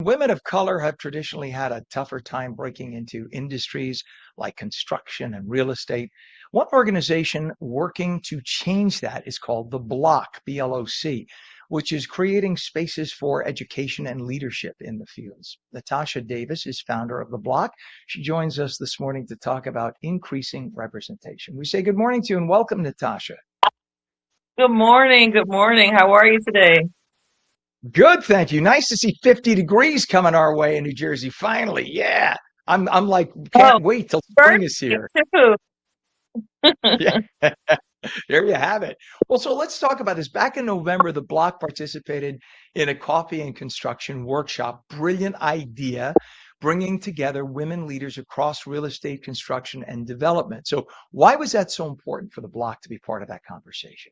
women of color have traditionally had a tougher time breaking into industries like construction and real estate. One organization working to change that is called the BLOC, BLOC, which is creating spaces for education and leadership in the fields. Natasha Davis is founder of the BLOC. She joins us this morning to talk about increasing representation. We say good morning to you and welcome, Natasha. Good morning. Good morning. How are you today? Good, thank you. Nice to see 50 degrees coming our way in New Jersey. Finally, yeah. I'm like, Oh, can't wait till spring is birthday here. too. Yeah, there you have it. Well, so let's talk about this. Back in November, the block participated in a coffee and construction workshop. Brilliant idea, bringing together women leaders across real estate, construction, and development. So, why was that so important for the block to be part of that conversation?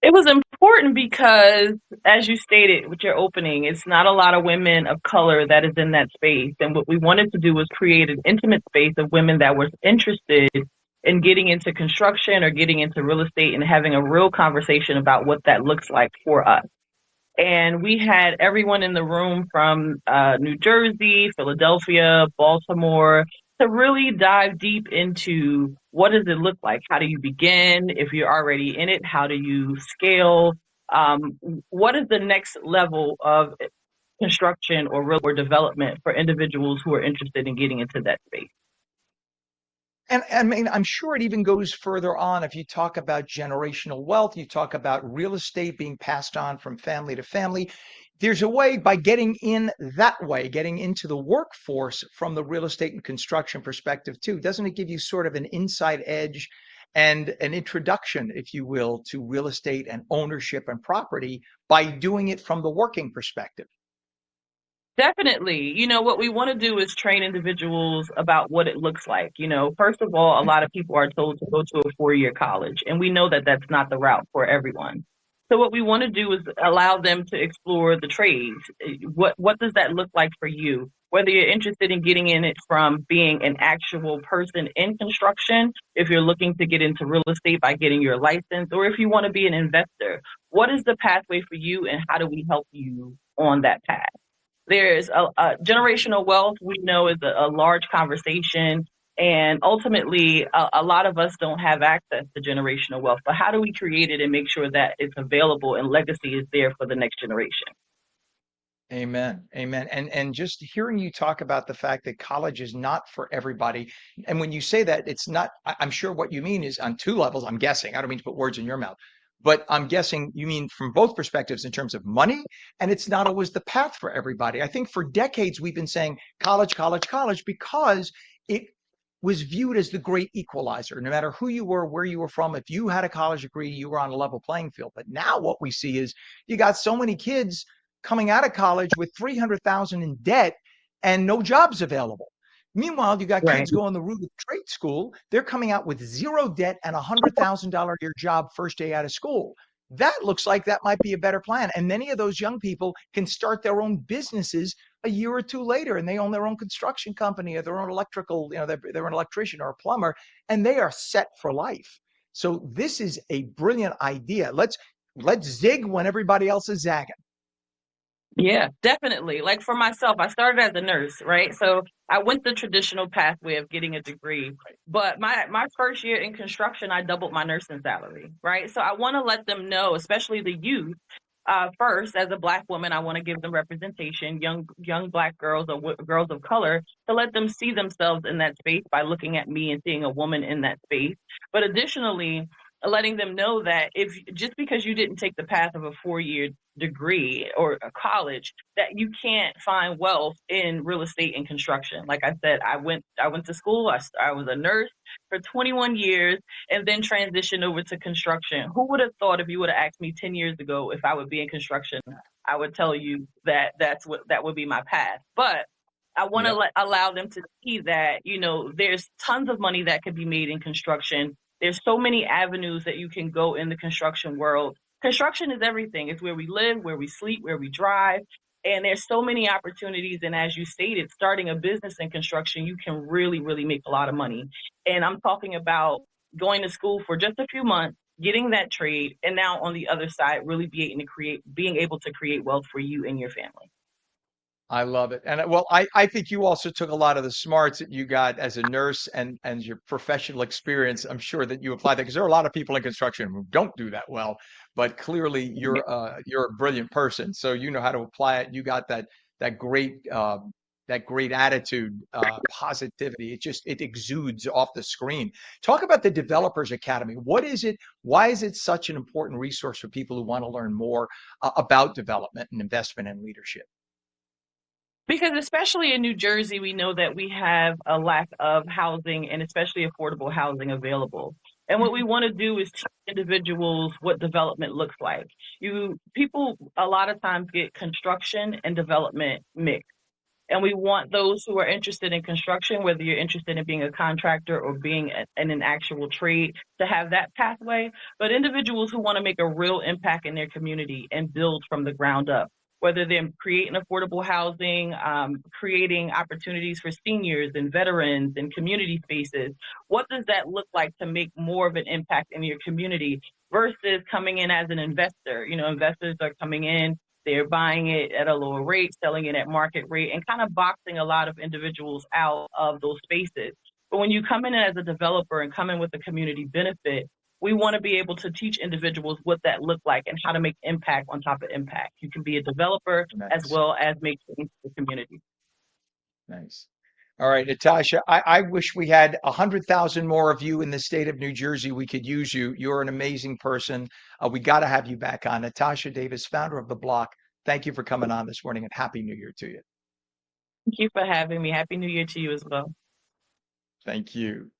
It was important because, as you stated with your opening, it's not a lot of women of color that is in that space. And what we wanted to do was create an intimate space of women that were interested in getting into construction or getting into real estate and having a real conversation about what that looks like for us. And we had everyone in the room from New Jersey, Philadelphia, Baltimore to really dive deep into what does it look like? How do you begin? If you're already in it, how do you scale? What is the next level of construction or real or development for individuals who are interested in getting into that space? And I mean, I'm sure it even goes further on. If you talk about generational wealth, you talk about real estate being passed on from family to family. There's a way by getting in that way, getting into the workforce from the real estate and construction perspective too. Doesn't it give you sort of an inside edge and an introduction, if you will, to real estate and ownership and property by doing it from the working perspective? Definitely. What we want to do is train individuals about what it looks like. First of all, a lot of people are told to go to a 4-year college, and we know that that's not the route for everyone. So what we want to do is allow them to explore the trades. What does that look like for you? Whether you're interested in getting in it from being an actual person in construction, if you're looking to get into real estate by getting your license, or if you want to be an investor, what is the pathway for you and how do we help you on that path? There's a generational wealth we know is a large conversation, and ultimately, a lot of us don't have access to generational wealth. But how do we create it and make sure that it's available and legacy is there for the next generation? Amen. Amen. And just hearing you talk about the fact that college is not for everybody. And when you say that, it's not, I'm sure what you mean is on two levels, I'm guessing. I don't mean to put words in your mouth, but I'm guessing you mean from both perspectives in terms of money, and it's not always the path for everybody. I think for decades we've been saying college, college, college because it was viewed as the great equalizer. No matter who you were, where you were from, if you had a college degree, you were on a level playing field. But now what we see is you got so many kids coming out of college with 300,000 in debt and no jobs available. Meanwhile, you got Right. kids going the route of trade school. They're coming out with zero debt and $100,000 a year job first day out of school. That looks like that might be a better plan. And many of those young people can start their own businesses a year or two later, and they own their own construction company or their own electrical, they're an electrician or a plumber, and they are set for life. So this is a brilliant idea. Let's zig when everybody else is zagging. Yeah, definitely. Like for myself, I started as a nurse, right? So I went the traditional pathway of getting a degree. But my first year in construction, I doubled my nursing salary, right? So I want to let them know, especially the youth, first, as a Black woman, I want to give them representation, young Black girls or girls of color, to let them see themselves in that space by looking at me and seeing a woman in that space. But additionally, letting them know that if just because you didn't take the path of a 4-year degree or a college, that you can't find wealth in real estate and construction. Like I said, I went to school. I was a nurse for 21 years and then transitioned over to construction. Who would have thought, if you would have asked me 10 years ago if I would be in construction, I would tell you that that would be my path. But I want Yep. to allow them to see that, there's tons of money that could be made in construction. There's so many avenues that you can go in the construction world. Construction is everything. It's where we live, where we sleep, where we drive. And there's so many opportunities. And as you stated, starting a business in construction, you can really, really make a lot of money. And I'm talking about going to school for just a few months, getting that trade, and now on the other side, really being able to create wealth for you and your family. I love it. And well, I think you also took a lot of the smarts that you got as a nurse and your professional experience. I'm sure that you applied that because there are a lot of people in construction who don't do that well, but clearly you're a brilliant person. So you know how to apply it. You got that great that great attitude, positivity. It exudes off the screen. Talk about the Developers Academy. What is it? Why is it such an important resource for people who want to learn more about development and investment and leadership? Because especially in New Jersey, we know that we have a lack of housing and especially affordable housing available. And what we want to do is teach individuals what development looks like. People a lot of times get construction and development mixed. And we want those who are interested in construction, whether you're interested in being a contractor or being in an actual trade, to have that pathway. But individuals who want to make a real impact in their community and build from the ground up, whether they're creating affordable housing, creating opportunities for seniors and veterans and community spaces. What does that look like to make more of an impact in your community versus coming in as an investor? You know, investors are coming in, they're buying it at a lower rate, selling it at market rate, and kind of boxing a lot of individuals out of those spaces. But when you come in as a developer and come in with a community benefit, we want to be able to teach individuals what that looked like and how to make impact on top of impact. You can be a developer as Nice. well as make change to the community. Nice. All right, Natasha, I wish we had 100,000 more of you in the state of New Jersey. We could use you. You're an amazing person. We got to have you back on. Natasha Davis, founder of The Block. Thank you for coming on this morning and Happy New Year to you. Thank you for having me. Happy New Year to you as well. Thank you.